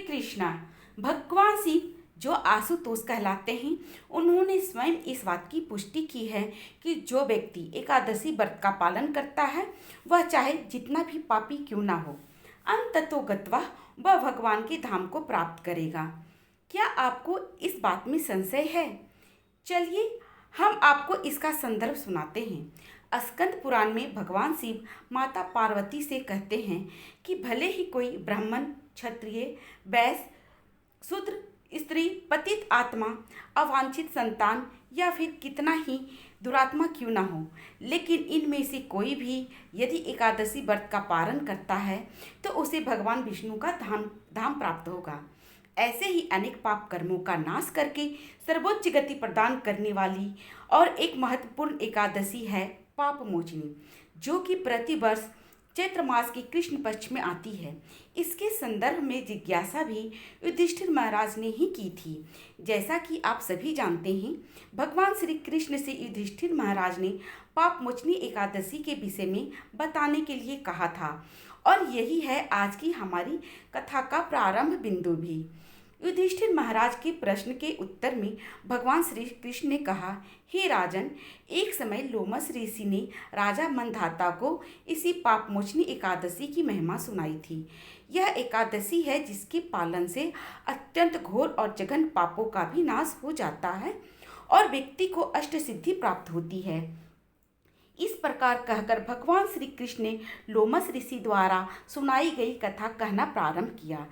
कृष्णा। भगवान शिव जो आशुतोष कहलाते हैं, उन्होंने स्वयं इस बात की पुष्टि की है कि जो व्यक्ति एकादशी व्रत का पालन करता है, वह चाहे जितना भी पापी क्यों ना हो, अंततो गत्वा वह भगवान के धाम को प्राप्त करेगा। क्या आपको इस बात में संशय है? चलिए हम आपको इसका संदर्भ सुनाते हैं। स्कंद पुराण में भगवान शिव माता पार्वती से कहते हैं कि भले ही कोई ब्राह्मण, क्षत्रिय, वैश्य, शूद्र, स्त्री, पतित आत्मा, अवांछित संतान या फिर कितना ही दुरात्मा क्यों ना हो, लेकिन इनमें से कोई भी यदि एकादशी व्रत का पारण करता है तो उसे भगवान विष्णु का धाम प्राप्त होगा। ऐसे ही अनेक पाप कर्मों का नाश करके सर्वोच्च गति प्रदान करने वाली और एक महत्वपूर्ण एकादशी है पाप मोचनी, जो कि प्रति वर्ष चैत्र मास की कृष्ण पक्ष में आती है। इसके संदर्भ में जिज्ञासा भी युधिष्ठिर महाराज ने ही की थी। जैसा कि आप सभी जानते हैं, भगवान श्री कृष्ण से युधिष्ठिर महाराज ने पाप मोचनी एकादशी के विषय में बताने के लिए कहा था, और यही है आज की हमारी कथा का प्रारंभ बिंदु भी। युधिष्ठिर महाराज के प्रश्न के उत्तर में भगवान श्री कृष्ण ने कहा, हे राजन, एक समय लोमस ऋषि ने राजा मंधाता को इसी पापमोचनी एकादशी की महिमा सुनाई थी। यह एकादशी है जिसके पालन से अत्यंत घोर और जघन्य पापों का भी नाश हो जाता है और व्यक्ति को अष्ट सिद्धि प्राप्त होती है। इस प्रकार कहकर भगवान श्री कृष्ण ने लोमस ऋषि द्वारा सुनाई गई कथा कहना प्रारंभ किया।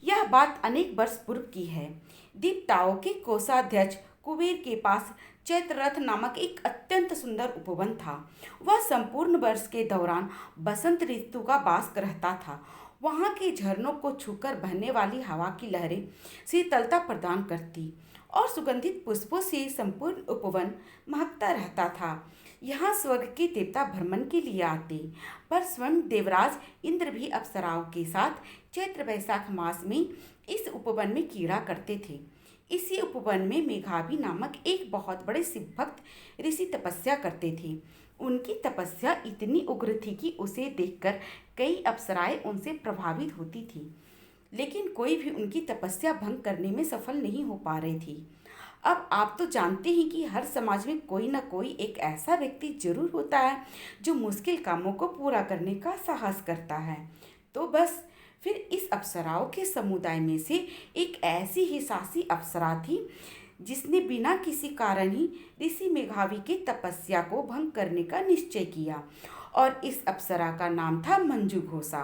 यह बात अनेक वर्ष पूर्व की है। दीपताओं के कोषाध्यक्ष कुबेर के पास चैत्ररथ नामक एक अत्यंत सुंदर उपवन था। वह संपूर्ण वर्ष के दौरान बसंत ऋतु का वास रहता था। वहाँ के झरनों को छूकर बहने वाली हवा की लहरें शीतलता प्रदान करती और सुगंधित पुष्पों से संपूर्ण उपवन महकता रहता था। यहाँ स्वर्ग के देवता भ्रमण के लिए आते, पर स्वयं देवराज इंद्र भी अप्सराओं के साथ चैत्र वैशाख मास में इस उपवन में कीड़ा करते थे। इसी उपवन में मेघावी नामक एक बहुत बड़े शिव भक्त ऋषि तपस्या करते थे। उनकी तपस्या इतनी उग्र थी कि उसे देखकर कई अप्सराएं उनसे प्रभावित होती थी, लेकिन कोई भी उनकी तपस्या भंग करने में सफल नहीं हो पा रही थी। अब आप तो जानते हैं कि हर समाज में कोई ना कोई एक ऐसा व्यक्ति जरूर होता है जो मुश्किल कामों को पूरा करने का साहस करता है। तो बस फिर इस अप्सराओं के समुदाय में से एक ऐसी ही साहसी अप्सरा थी जिसने बिना किसी कारण ही ऋषि मेघावी की तपस्या को भंग करने का निश्चय किया, और इस अप्सरा का नाम था मंजू घोषा।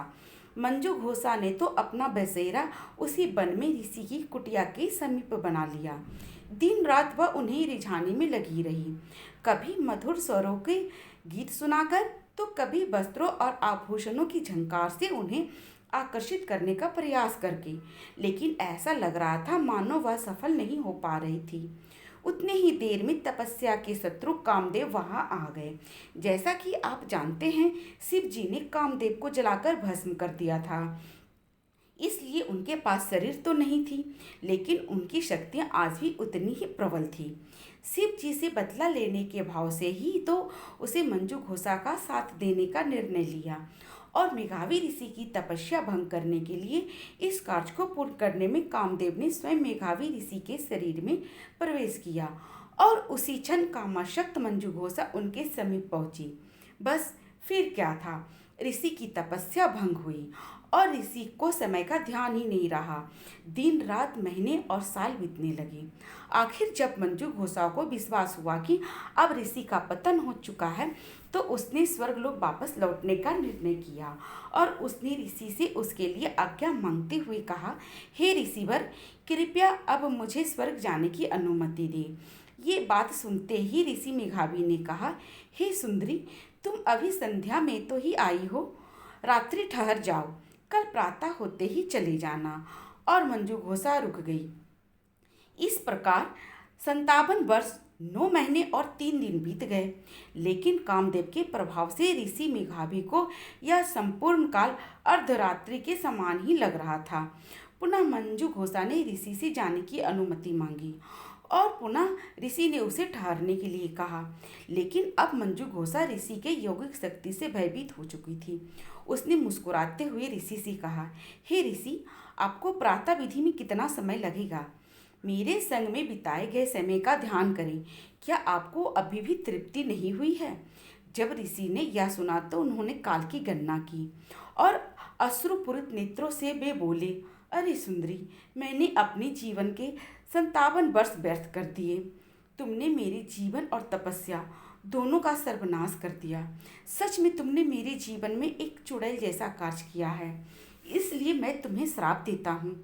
मंजू घोषा ने तो अपना बसेरा उसी वन में ऋषि की कुटिया के समीप बना लिया। दिन रात वह उन्हें रिझाने में लगी रही, कभी मधुर स्वरों के गीत सुनाकर तो कभी वस्त्रों और आभूषणों की झंकार से उन्हें आकर्षित करने का प्रयास करके, लेकिन ऐसा लग रहा था मानो वह सफल नहीं हो पा रही थी। उतने ही देर में तपस्या के शत्रु कामदेव वहां आ गए। जैसा कि आप जानते हैं, शिव जी ने कामदेव को जलाकर भस्म कर दिया था, इसलिए उनके पास शरीर तो नहीं थी, लेकिन उनकी शक्तियां आज भी उतनी ही प्रबल थी। शिव जी से बदला लेने के भाव से ही तो उसे मंजू घोषा का साथ देने का निर्णय लिया और मेघावी ऋषि की तपस्या भंग करने के लिए इस कार्य को पूर्ण करने में कामदेव ने स्वयं मेघावी ऋषि के शरीर में प्रवेश किया और उसी क्षण कामाशक्त मंजू घोषा उनके समीप पहुंची। बस फिर क्या था, ऋषि की तपस्या भंग हुई और ऋषि को समय का ध्यान ही नहीं रहा। दिन रात, महीने और साल बीतने लगे। आखिर जब मंजू घोषा को विश्वास हुआ कि अब ऋषि का पतन हो चुका है, तो उसने स्वर्गलोक वापस लौटने का निर्णय किया और उसने ऋषि से उसके लिए आज्ञा मांगते हुए कहा, हे ऋषिवर, कृपया अब मुझे स्वर्ग जाने की अनुमति दे। ये बात सुनते ही ऋषि मेघावी ने कहा, हे सुंदरी, तुम अभी संध्या में तो ही आई हो, रात्रि ठहर जाओ, कल प्रातः होते ही चले जाना। और मंजू घोषा रुक गई। इस प्रकार 57 वर्ष 9 महीने और 3 दिन बीत गए, लेकिन कामदेव के प्रभाव से ऋषि मेघावी को यह संपूर्ण काल अर्धरात्रि के समान ही लग रहा था। पुनः मंजू घोषा ने ऋषि से जाने की अनुमति मांगी और पुनः ऋषि ने उसे ठहरने के लिए कहा, लेकिन अब मंजू घोषा ऋषि के यौगिक शक्ति से भयभीत हो चुकी थी। उसने मुस्कुराते हुए ऋषि से कहा, हे ऋषि, आपको प्रातः विधि में कितना समय लगेगा? मेरे संग में बिताए गए समय का ध्यान करें। क्या आपको अभी भी तृप्ति नहीं हुई है? जब ऋषि ने यह सुना तो उन्होंने काल की गणना की और अश्रुपूरित नेत्रों से वे बोले, अरे सुंदरी, मैंने अपने जीवन के 57 वर्ष व्यर्थ कर दिए। तुमने मेरे जीवन और तपस्या दोनों का सर्वनाश कर दिया। सच में तुमने मेरे जीवन में एक चुड़ैल जैसा कार्य किया है। इसलिए मैं तुम्हें श्राप देता हूँ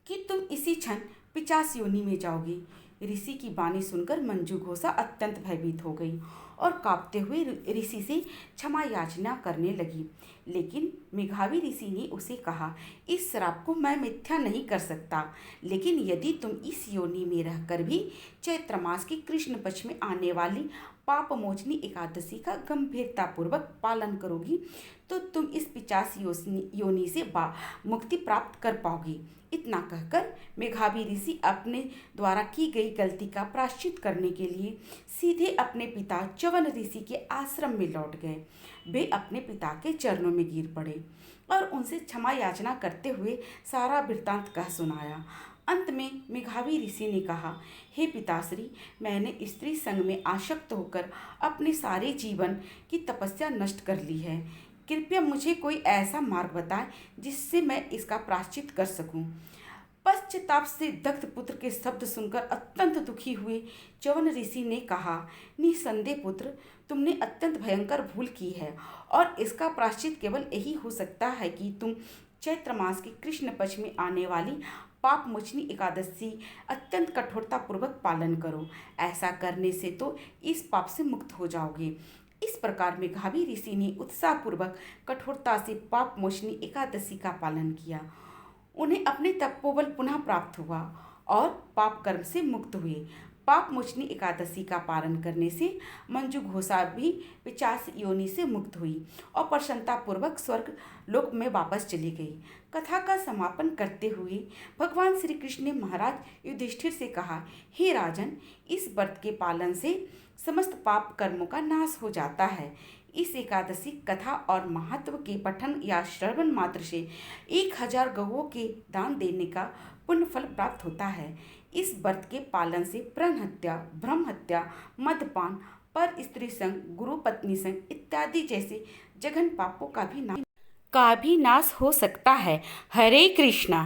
कि तुम इसी क्षण पिशाच योनि में जाओगी। ऋषि की वाणी सुनकर मंजू घोषा अत्यंत भयभीत हो गई और कांपते हुए ऋषि से क्षमा याचना करने लगी। लेकिन मेघावी ऋषि ने उसे कहा, इस श्राप को मैं मिथ्या नहीं कर सकता, लेकिन यदि तुम इस योनि में रहकर भी चैत्र मास की कृष्ण पक्ष में आने वाली पाप मोचनी एकादशी का गंभीरतापूर्वक पालन करोगी तो तुम इस पिशाच योनि से मुक्ति प्राप्त कर पाओगी। इतना कहकर मेघावी ऋषि अपने द्वारा की गई गलती का प्रायश्चित करने के लिए सीधे अपने पिता च्यवन ऋषि के आश्रम में लौट गए। वे अपने पिता के चरणों में गिर पड़े और उनसे क्षमा याचना करते हुए सारा वृत्तांत कह सुनाया। अंत में मेघावी ऋषि ने कहा, हे पिताश्री, मैंने स्त्री संग में आसक्त होकर अपने सारे जीवन की तपस्या नष्ट कर ली है। कृपया मुझे कोई ऐसा मार्ग बताएं जिससे मैं इसका प्रायश्चित कर सकूं। पश्चाताप से दग्ध पुत्र के शब्द सुनकर अत्यंत दुखी हुए च्यवन ऋषि ने कहा, निसंदेह पुत्र, तुमने अत्यंत भयंकर भूल की है और इसका प्रायश्चित केवल यही हो सकता है कि तुम चैत्र मास के कृष्ण पक्ष में आने वाली पाप मोचनी एकादशी अत्यंत कठोरता पूर्वक पालन करो। ऐसा करने से तो इस पाप से मुक्त हो जाओगे। इस प्रकार मेघावी ऋषि ने उत्साहपूर्वक कठोरता से पाप मोचनी एकादशी का पालन किया। उन्हें अपने तपोबल पुनः प्राप्त हुआ और पाप कर्म से मुक्त हुए। पाप मोचनी एकादशी का पालन करने से मंजू घोषा भी पिशाच योनि से मुक्त हुई और प्रसन्नतापूर्वक स्वर्ग लोक में वापस चली गई। कथा का समापन करते हुए भगवान श्री कृष्ण ने महाराज युधिष्ठिर से कहा, हे राजन, इस व्रत के पालन से समस्त पाप कर्मों का नाश हो जाता है। इस एकादशी कथा और महत्व के पठन या श्रवण मात्र से 1000 गौओं के दान देने का पुण्य फल प्राप्त होता है। इस व्रत के पालन से प्रण हत्या, ब्रह्म हत्या, मद्यपान, पर स्त्री संग, गुरु पत्नी संग इत्यादि जैसे जघन पापों का भी नाश हो सकता है। हरे कृष्णा।